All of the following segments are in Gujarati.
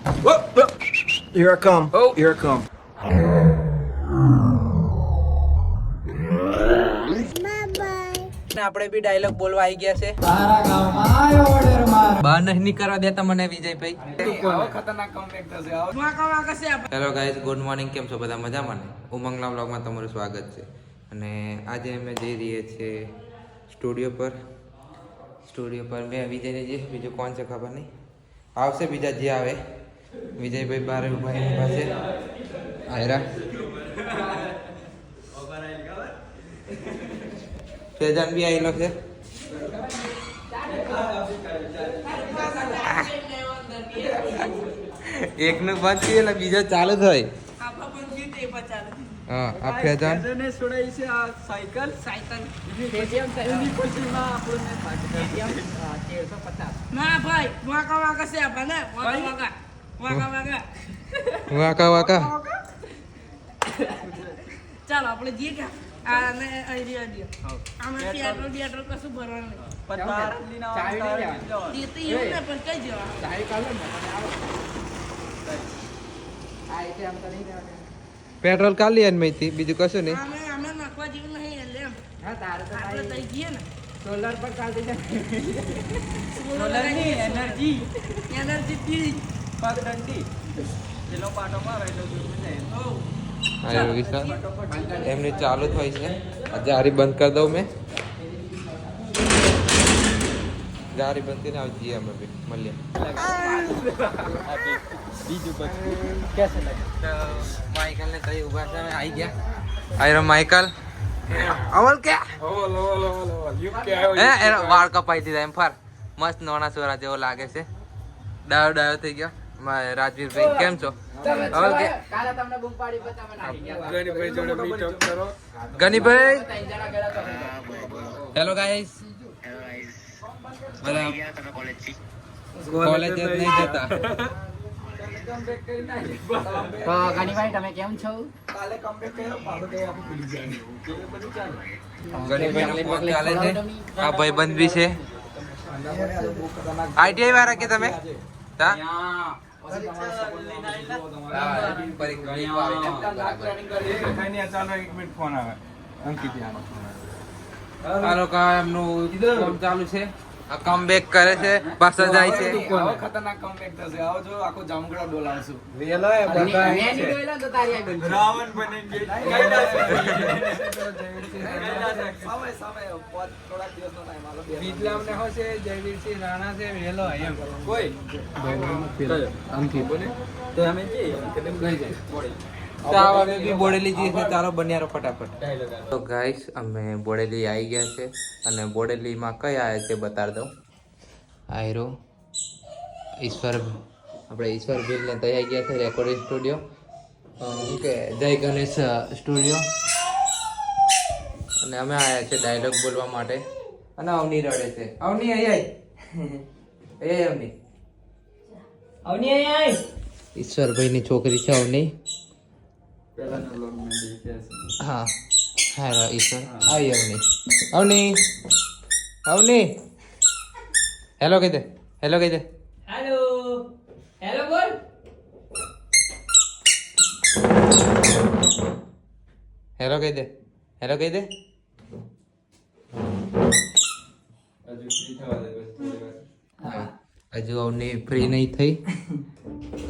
Here I come. Oh, here I come. આપણે બી ડાયલોગ બોલવા આવી ગયા છે. બહાર નહીં નીકળવા દેતા મને Vijaybhai. Hello guys, good morning. કેમ છો બધા? મજામાં ને? ઉમંગના વ્લોગમાં તમારું સ્વાગત છે. અને આજે અમે જઈ રહીએ છીએ સ્ટુડિયો પર. મેં વિજયને જે બીજું કોણ છે ખબર નહીં, આવશે બીજા જે આવે. વિજયભાઈ બહાર ઉભા છે. આયરા ફેજાન બી આવેલો છે. એકનું બંધ થયું એટલે બીજો ચાલુ થાય. હા, આ ફેજાન છોડાઈ છે આ સાયકલ એની ખુશીમાં આપણને ના ભાઈ વાકા વાકા છે આપને વાકા ચાલો આપણે જઈએ કે આને આઈડિયા દે આમાંથી આટલો કશું ભરવાનું નહીં. જે તો એવું ને પણ કઈ જવા પેટ્રોલ કાઢી લે મેથી, બીજું કશું નહીં. અમે નાખવા જેવું નહીં એટલે એમ આપણે તઈ જઈએ ને સોલર પર ચાલતી છે. એનર્જી પી પગ દંડી પેલો પાટો મારે એટલે દૂર જાય. એમની ચાલુ થઈ છે. જારી બંધ કરી દઉં મેં. જારી બંધ કરીને આવજીએ અમે બી મળીએ. બીજું પછી કેસે લાગે માઇકલ ને કઈ ઉભા છે, આવી ગયા. આયરો માઇકલ અવલ કે એનો વાળ કપાઈ દીધા એમ ફર મસ્ત નોના સોરા જેવો લાગે છે. ડાયો થઈ ગયો. રાજવીરભાઈ કેમ છો? અવલ કે કાલે તમને બૂમ પાડી બતાવવા આવી ગયા. ગણીભાઈ જોડે મીટઅપ કરો. Ganibhai hello guys. બધા કોલેજ જ નહીં જતા. તો ગણીભાઈ તમે કેમ છો? કાલે કમબેક કર્યો પાડો તો આપણે ભૂલી જાય. બધું ચાલે. ગનીભાઈ નો ચાલે છે. આ ભાઈબંધ બી છે. આઈટીઆઈ વાળા કે તમે? તા ચાલુ છે. કમબેક કરે છે, પાછા જાય છે. ખતરનાક કમબેક થશે. આવો જો આખો જામગડા ડોલાવશું. રાવણ બની બોડેલી જઈએ છે. ચાલો બન્યારો ફટાફટ. તો ગાઈસ અમે બોડેલી આવી ગયા છે. અને બોડેલીમાં કઈ આવ્યા છે બતાડી દઉં. આયરો ઈશ્વર ભીલ ને તૈયાર ગયા છે. રેકોર્ડિંગ સ્ટુડિયો કે જય ગણેશ સ્ટુડિયો. અને અમે આવ્યા છે ડાયલોગ બોલવા માટે. અને અવની રડે છે. અવની અવની ઈશ્વરભાઈ ની છોકરી છે અવની. હા હા ઈશ્વર આવી અવની હેલો કહી દે. હેલો બોલ. હેલો કહી દે. હજુ અવની ફ્રી નહીં થઈ.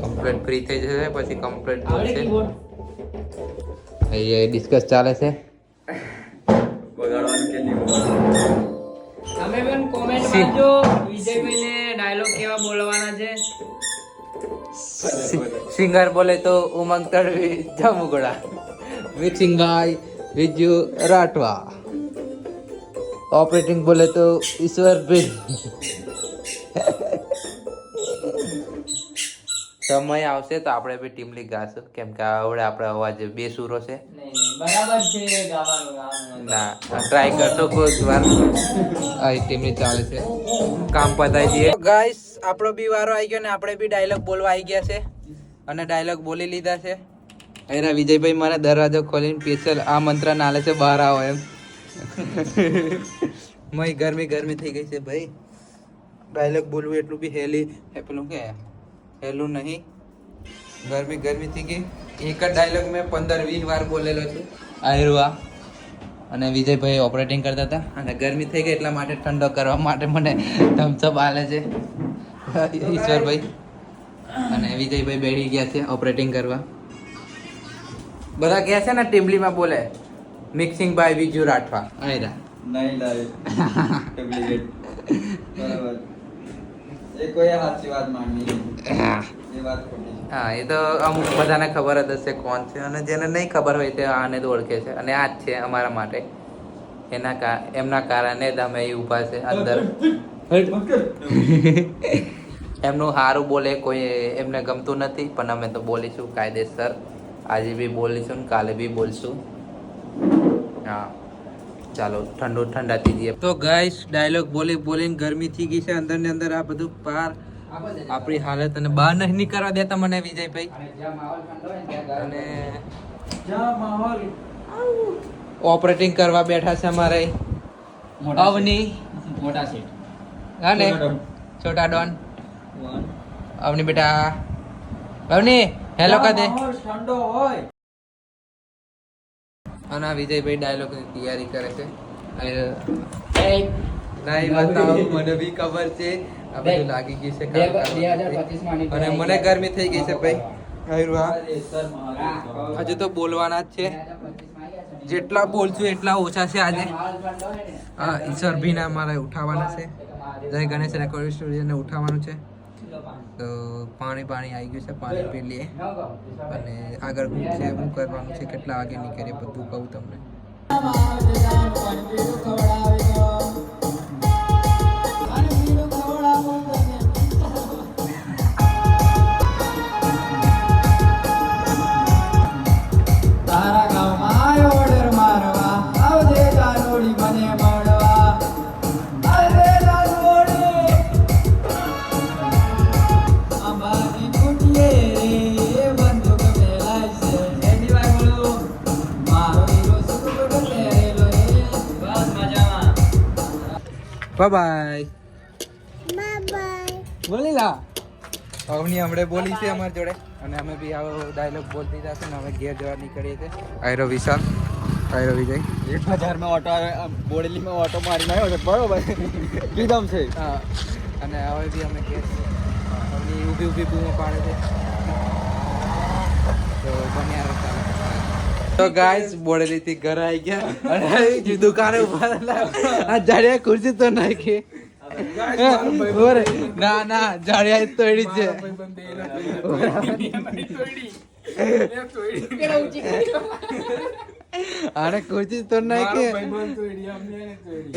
કમ્પ્લેટ ફ્રી થઈ જશે પછી કમ્પ્લેટ બોલશે. અહીંયા ડિસ્કસ ચાલે છે. તમે પણ કોમેન્ટ કરજો વિજયભાઈને ડાયલોગ કેવા બોલવાના છે. સિંગર બોલે તો Umang Tadvi Jamugada. Mixing by Viju Rathwa. Operating બોલે તો ઈશ્વર ભીલ. સમય આવશે તો આપણે બી ટીમ લીગ ગાશું. કેમ કે આવડે આપણે અવાજ બે સુરો છે. બરાબર છે ગાવાનું. ના ટ્રાય કરતો કોઈ વાર. આ ટીમની ચાલે છે. કામ પતાવી દઈએ. ગાઈસ આપણો બી વારો આવી ગયો ને આપણે બી ડાયલોગ બોલવા આવી ગયા છે. અને ડાયલોગ બોલી લીધા છે. એના વિજયભાઈ મારા દરવાજો ખોલીને સ્પેશિયલ આમંત્રણ આલે છે બહાર આવો એમ. મય ગરમી થઈ ગઈ છે ભાઈ. ડાયલોગ બોલવું એટલું બી પેલું કે હેલું નહીં. ગરમી થઈ ગઈ. એક જ ડાયલોગ મેં 15-20 વાર બોલેલો છું. આયરુઆ અને વિજયભાઈ ઓપરેટિંગ કરતા હતા અને ગરમી થઈ ગઈ એટલા માટે ઠંડો કરવા માટે મને થમ્સઅપ આલે છે ઈશ્વરભાઈ અને વિજયભાઈ બેઠી ગયા છે ઓપરેટિંગ કરવા. બધા કહે છે ને ટીમલીમાં બોલે મિક્સિંગ બાય વિજુ રાઠવા. આયરા નહીં લાવે ડુપ્લિકેટ બરાબર એ કોઈ સાચી વાત માનની એ વાત ખોટી છે. હા એ તો અમુક બધાને ખબર જ હશે કોણ છે અને જેને નહીં ખબર હોય તે આને તો ઓળખે છે અને આ જ છે અમારા માટે. એમના કારણે જ અમે અહીં ઊભા છે અંદર. એમનું સારું બોલે કોઈ એમને ગમતું નથી પણ અમે તો બોલીશું કાયદેસર. આજે બી બોલીશું ને કાલે બી બોલશું. હા ચાલો ઠંડાથી જઈએ. તો ગાઈસ ડાયલોગ બોલીને ગરમી થઈ ગઈ છે અંદર ને અંદર. આ બધું પાર આપણી હાલત અને બહાર નહીં નીકળવા દેતા મને વિજયભાઈ. અને માહોલ ઓપરેટિંગ કરવા બેઠા છે અમારે અવની મોટા સેટ હા ને છોટા ડોન અવની બેટા અવની હેલો કહે દે. ઠંડો હોય અને આ વિજયભાઈ ડાયલોગ ની તૈયારી કરે છે. નહીં બતાવો મને બી ખબર છે આ બધું લાગી ગયું છે અને મને ગરમી થઈ ગઈ છે ભાઈ. હજુ તો બોલવાના જ છે. જેટલા બોલશું એટલા ઓછા છે આજે. હા ઈશ્વર ભીને અમારે ઉઠાવવાના છે. જય ગણેશ રેકોર્ડિંગ સ્ટુડિયોને ઉઠાવવાનું છે. તો પાણી આવી ગયું છે. પાણી પી લઈએ અને આગળ શું છે શું કરવાનું છે કેટલા વાગે નીકળીએ બધું કહું તમને. બાય બોલી લા. અવની હમણે બોલી છે અમારી જોડે અને અમે બી આવો ડાયલોગ બોલતી જશે ને અમે ઘેર જવા નીકળીએ છીએ. આયરો વિશાલ આયરો વિજય 1000 માં ઓટો બોડેલી માં ઓટો મારીને આવ્યો છે બરોબર કીધમ છે. હા અને હવે બી અમે ઘેર અવની ઊભી બૂમો પાડે છે. તો બન્યા રહેતા. તો ગાઈસ બોડેલી થી ઘર આવી ગયા અને દુકાને ઉભા આ જાડિયા ખુરશી તો નાખી. ના જાડિયા તોડી છે. આને ખુરશી તો નાખી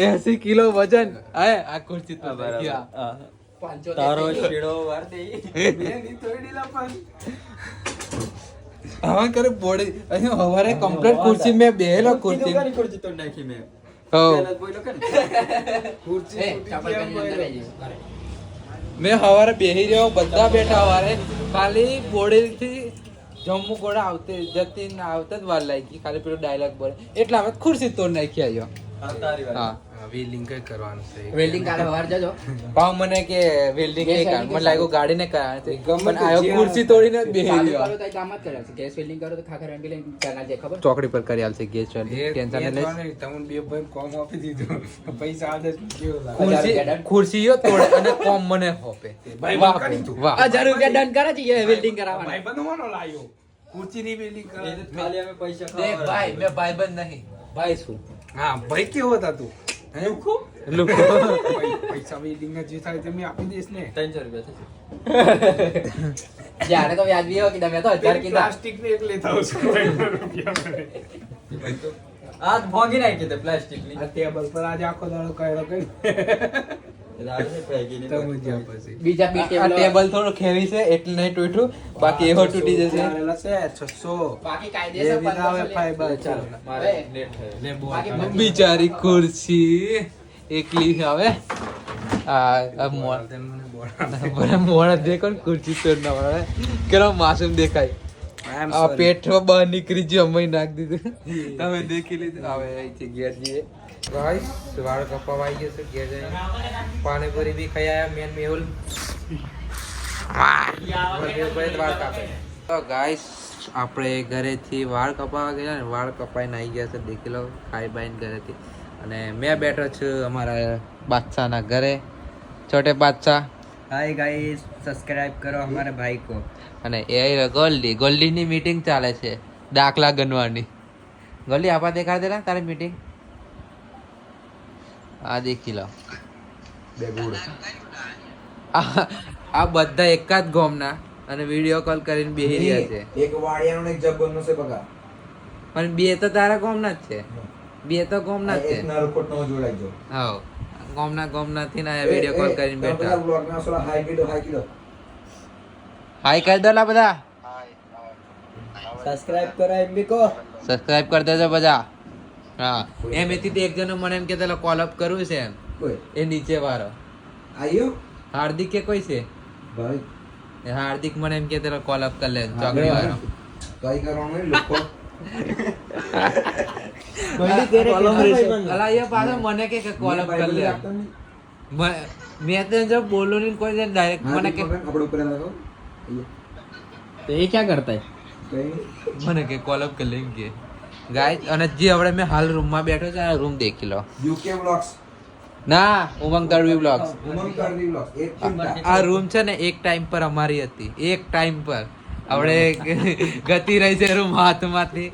80 કિલો વજન હે આ ખુરશી તો તારો શેડો વાર દે હા કરે બોડી અહીં હવારે કમ્પ્લીટ ખુરશી મે બેહેલો ખુરશી તો નાખી મે હો બોલો કર ખુરશી મેં હવારે બેહી રહ્યો બધા બેઠા હવારે ખાલી બોડી થી જમ્મુ ગોળા આવતે જતી આવતે જ વાર લાગી ખાલી પેલો ડાયલોગ બોલે એટલે અમે ખુરશી તોડ નાખી આવ્યો. હા વેલ્ડિંગ કઈ કરવાનું છે. વેલ્ડિંગ કાલે સવાર જજો પાવ મને કે વેલ્ડિંગ કઈ કામ મને લાગ્યો ગાડીને કારણે છે પણ આયો ખુરશી તોડીને જ બેહી ગયો. કરો તો કામ જ કરે છે. ગેસ વેલ્ડિંગ કરો તો ખાખર એમ લઈને ચાના જે ખબર ચોકડી પર કરી આલશે ગેસ ટેન્શન લે. તમને બે ભાઈ કોમ આપી દીધું પૈસા આદે કેવો ખુરશીઓ તોડે અને કોમ મને હોપે. વાહ વાહ 1000 રૂપિયા ડન કરે છે એ વેલ્ડિંગ કરાવવાના. ભાઈ બનવાનો લાયો કુર્ચી ની વેલી કર ખાલી અમે પૈસા દેખ ભાઈ મેં ભાઈબંધ નહીં ભાઈ છું. હા ભાઈ કેવો હતા તું હે લુકો પૈસા વેલિંગ જે થાય તે મેં આપી દઈશ ને 300 રૂપિયા જ્યારે તો વ્યાજબી હોય કે તમે તો 1000 કીધા. પ્લાસ્ટિક ને એક લેતા આવશે આજ ભોગી નાખી તે પ્લાસ્ટિક ની આ ટેબલ પર આજે આખો દાડો કયરો કરી સમજ્યા પછી બીજા બી આ ટેબલ થોડું ખેવી છે એટલે નહીં તૂટ્યું બાકી એવો તૂટી જશે. આરેલા છે 600 બાકી એ કાયદેસર વિના હવે ફાઈબર ચાલો મારે લેટ થયો લે બોલ બાકી બિચારી ખુરશી એકલી હવે આ મોણ દેખો ને ખુરશી તોડ ના પડે કેવો માસૂમ દેખાય. આ પેટ બહાર નીકળી ગયો અમે નાખ દીધું તમે દેખી લીધું. હવે અહીંથી ઘેર જઈએ ગાઈસ વાળ કપાવા આવી ગયો છે ઘેર જઈને પાણીપુરી બી ખાઈ આયા મેન મેહુલ વાળ કાપે તો ગાઈસ આપણે ઘરેથી વાળ કપાવા ગયા ને વાળ કપાઈને આવી ગયા છે દેખી લો ખાઈ બાઈને ઘરેથી અને મેં બેઠો છું અમારા બાદશાહના ઘરે છોટે બાદશાહ हाय गाइस सब्सक्राइब करो हमारे भाई को અને એ ગોલ્ડીની મીટિંગ ચાલે છે દાખલા ગણવાની ગોલ્ડી આપા દેખાડ દેલા તારી મીટિંગ આ દેખી લો આ બધા એક જ ગોમના અને વિડીયો કોલ કરીને બેહી રહ્યા છે એક વાડિયાનો ને એક જબ્બરનો છે બગા પણ બે તો તારા ગોમના જ છે બે તો ગોમના જ છે એક નરકોટનો જોડાઈ જો હા ગોમના થી ના વિડીયો કોલ કરીને બેઠા બ્લોગ માં સોલા હાઈ કીધો હાય કરી દો લા બધા सब्सक्राइब करो एमबी को સબસ્ક્રાઇબ કરી દેજો બધા હા એમ એથી એક જણો મને એમ કહેતો કોલ અપ કરવું છે એમ કોઈ એ નીચે વાળો આયો હાર્દિક કે કોઈ છે ભાઈ એ હાર્દિક મને એમ કહેતો કોલ અપ કરી લે ચોકડી વાળો કઈ કરવાનું નહીં લોકો અલા એ પાછો મને કે કોલ અપ કરી લે મેં તો જો બોલું નહીં કોઈ ડાયરેક્ટ મને કે આપણે ઉપર લગાવો तो ये क्या करता है મને કે કોલ અપ કરી લે એમ કે ગાઈસ અને જે હવે મેં હાલ રૂમમાં બેઠો છે આ રૂમ દેખી લો યુકે વ્લોગ્સ ના ઉમંગ તડવી બ્લોગ્સ ઉમંગ કરવી વ્લોગ્સ એક આ રૂમ છે ને એક ટાઈમ પર અમારી હતી એક ટાઈમ પર આપણે ગતિ રહી છે રૂમ હાથમાંથી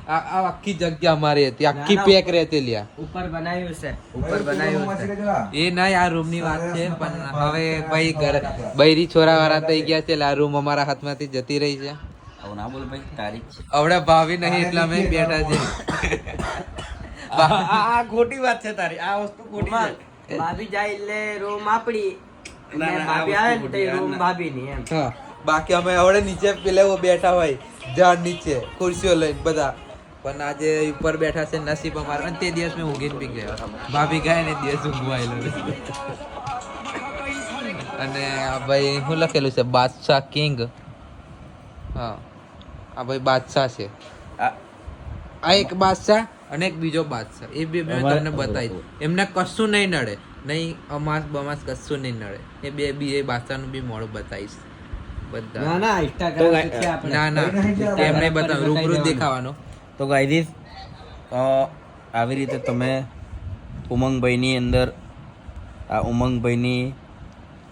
આ આખી જગ્યા અમારી હતી આખી પેક રહેતી લ્યા ऊपर बनाई उसे એ નહીં આ રૂમ ની વાત છે પણ હવે ભાઈ ઘર બૈરી છોરા વાળા થઈ ગયા છે એટલે આ રૂમ અમારા હાથમાંથી જતી રહી છે अब ना बोल भाई तारीख હવે ભાવી નહીં એટલે અમે બેઠા છે આ ખોટી વાત છે તારી આ વસ્તુ ખોટી છે ભાભી જાય એટલે રૂમ આપડી ભાભી આવે ને તો રૂમ ભાભી ની એમ હા બાકી અમે હવે નીચે પેલે બેઠા હોય ઝાડ નીચે ખુરશીઓ લઈને બધા પણ આજે ઉપર બેઠા છે નસીબ અમારા અને તે દિવસ મેં ઊંઘીને બી ગયો ભાભી ગયા ને દિવસ ઊંઘવાયેલો અને આ ભાઈ શું લખેલું છે બાદશાહ કિંગ હા આ ભાઈ બાદશાહ છે આ એક બાદશાહ અને એક બીજો બાદશાહ એ બે મેં તમને બતાવી એમને કશું નહીં નડે નહીં અમાસ બમાસ કશું નહીં નડે એ બે બાદશાહનું બી મોડું બતાવીશ બધા ના ના ઇન્સ્ટાગ્રામ છે આપણે ના ના એમને બતાવ રૂબરૂ દેખાવાનો તો ગાઈઝ આવી રીતે તમે ઉમંગભાઈની અંદર આ ઉમંગભાઈની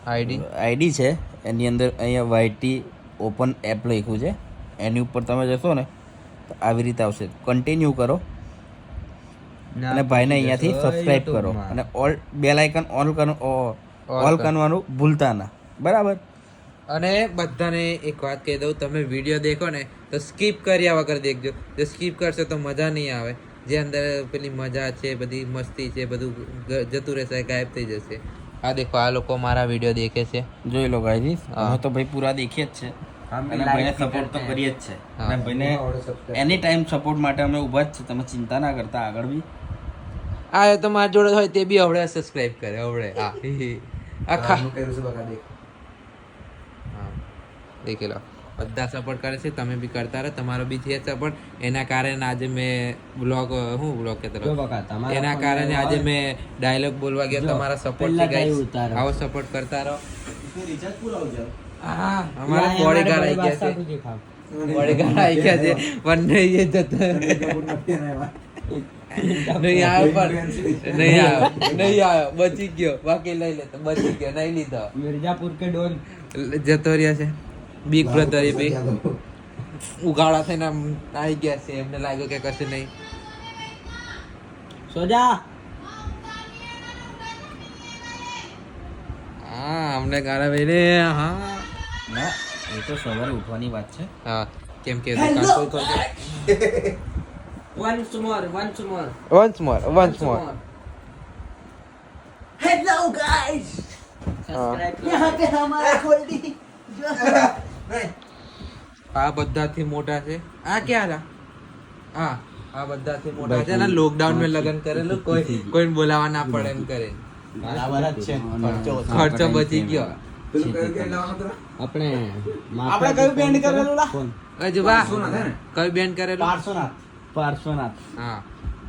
આઈડી છે એની અંદર અહીંયા વાયટી ઓપન એપ લખ્યું છે એની ઉપર તમે જશો ને તો આવી રીતે આવશે કન્ટિન્યુ કરો અને ભાઈને અહીંયાથી સબસ્ક્રાઇબ કરો અને ઓલ બેલ આઇકન ઓલ કરવાનું ભૂલતા ના બરાબર અને બધાને એક વાત કહી દઉં તમે વિડીયો દેખો ને તો સ્કીપ કર્યા વગર દેખજો જો સ્કીપ કરશો તો મજા નહીં આવે જે અંદર પેલી મજા છે બધી મસ્તી છે બધું જતું રહેશે ગાયબ થઈ જશે આ દેખો આ લોકો મારા વિડીયો દેખે છે જોઈ લો ગાઈઝ અમે તો ભાઈ પૂરા દેખીએ જ છે અને ભાઈને સપોર્ટ તો કરીએ જ છે અને ભાઈને એની ટાઈમ સપોર્ટ માટે અમે ઊભા જ છે તમે ચિંતા ના કરતા આગળ બી આ તો મારા જોડે હોય તે બી હવડે સબસ્ક્રાઇબ કરે હવડે હા આખા કર્યું છે બગા દેખ દેખી લો બધા સપોર્ટ કરે છે તમે બી કરતા રહો તમારો બી છે સપોર્ટ એના કારણે આજે મેં બ્લોગ કહેતો એના કારણે આજે મેં ડાયલોગ બોલવા ગયો તમારા સપોર્ટ આવો સપોર્ટ કરતા રહો હા અમારા બોડીગાર્ડ આવી ગયા છે બોડીગાર્ડ આવી ગયા છે પણ નહીં એ જતો નહીં આવ્યો પણ નહીં આવ્યો બચી ગયો બાકી લઈ લેતો બચી ગયો નહીં લીધો मिर्जापुर के डॉन જતો રહ્યા છે બિગ બ્રધર એ બી ઉગાડા થઈને આમ આવી ગયા છે એમને લાગ્યું કે કશું નહીં सो जा હા અમને ગાળા ભાઈને હા ના એ તો સવારે ઉઠવાની વાત છે હા કેમ કે દુકાન કોઈ ખોલશે once more વન્સ મોર hello guys हाँ। यहाँ पे हमारा गोल्डी આ બધાથી મોટા છે આ ક્યાં હતા હા આ બધાથી મોટા છે ને લોકડાઉન માં લગન કરેલું કોઈને બોલાવા ના પડે એમ કરે બરાબર જ છે ખર્ચો બચી ગયો પેલું કયું કે લાવવાનું તરા આપણે આપણે કયું બેન્ડ કરેલું લા હજુ બા કયું બેન કરેલું પાર્શ્વનાથ હા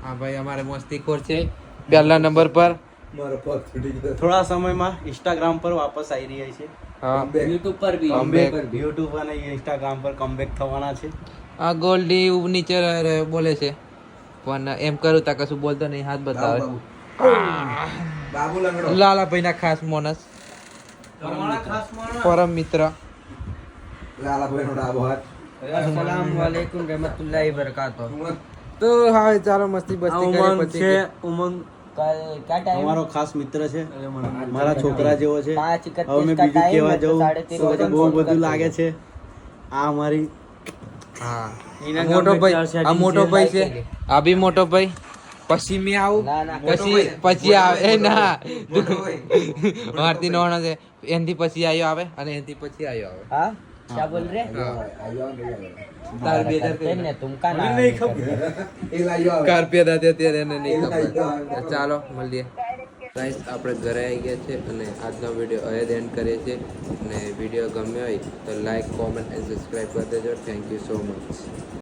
હા ભાઈ અમારે મસ્તીખોર છે પહેલા નંબર પર મારો પગ તૂટી ગયો થોડા સમયમાં ઇન્સ્ટાગ્રામ પર વાપસ આવી રહ્યા છે હા યુટ્યુબ પર બી Comeback. યુટ્યુબ અને ઇન્સ્ટાગ્રામ પર કમબેક થવાના છે. આ ગોલ્ડી નીચે બોલે છે પણ એમ કરું તા કશું બોલતો નહીં હાથ બતાવે બાબુ લંગડો લાલાભાઈ ના ખાસ માણસ પરમ મિત્ર લાલાભાઈ નો ડાબો હાથ અસલામ વાલેકુમ રહેમતુલ્લાહિ બરકાતો તો હવે ચાલો મસ્તી બસ્તી કરીએ પછી ઉમંગ क्या टाइम અમારો ખાસ મિત્ર છે, મારા છોકરા જેવો છે. 5:31 હવે મેં का બીજું टाइम કહેવા है तो જવું 13:30 તો પછી બહુ બધું લાગે છે. આ અમારી હા મોટો ભાઈ આ મોટો ભાઈ છે આ બી મોટો ભાઈ પછી મેં આવું ના, ના, પછી આવે એ ના મારતી નોણો છે એનથી પછી આવ્યો આવે અને એનથી પછી આવ્યો આવે हाँ क्या बोल रहे તાર બે करते हैं तुमका नाम એ લાયો આવે કાર્પિયા દાદા ત્યારે એને નહીં ખબર. ચાલો મળીએ ગાઈસ, આપણે ઘરે આવી ગયા છે અને આજનો વિડીયો અહીં એન્ડ કરીએ છીએ. અને વિડીયો ગમ્યો હોય તો લાઈક કોમેન્ટ અને સબસ્ક્રાઈબ કરી દેજો. Thank you so much.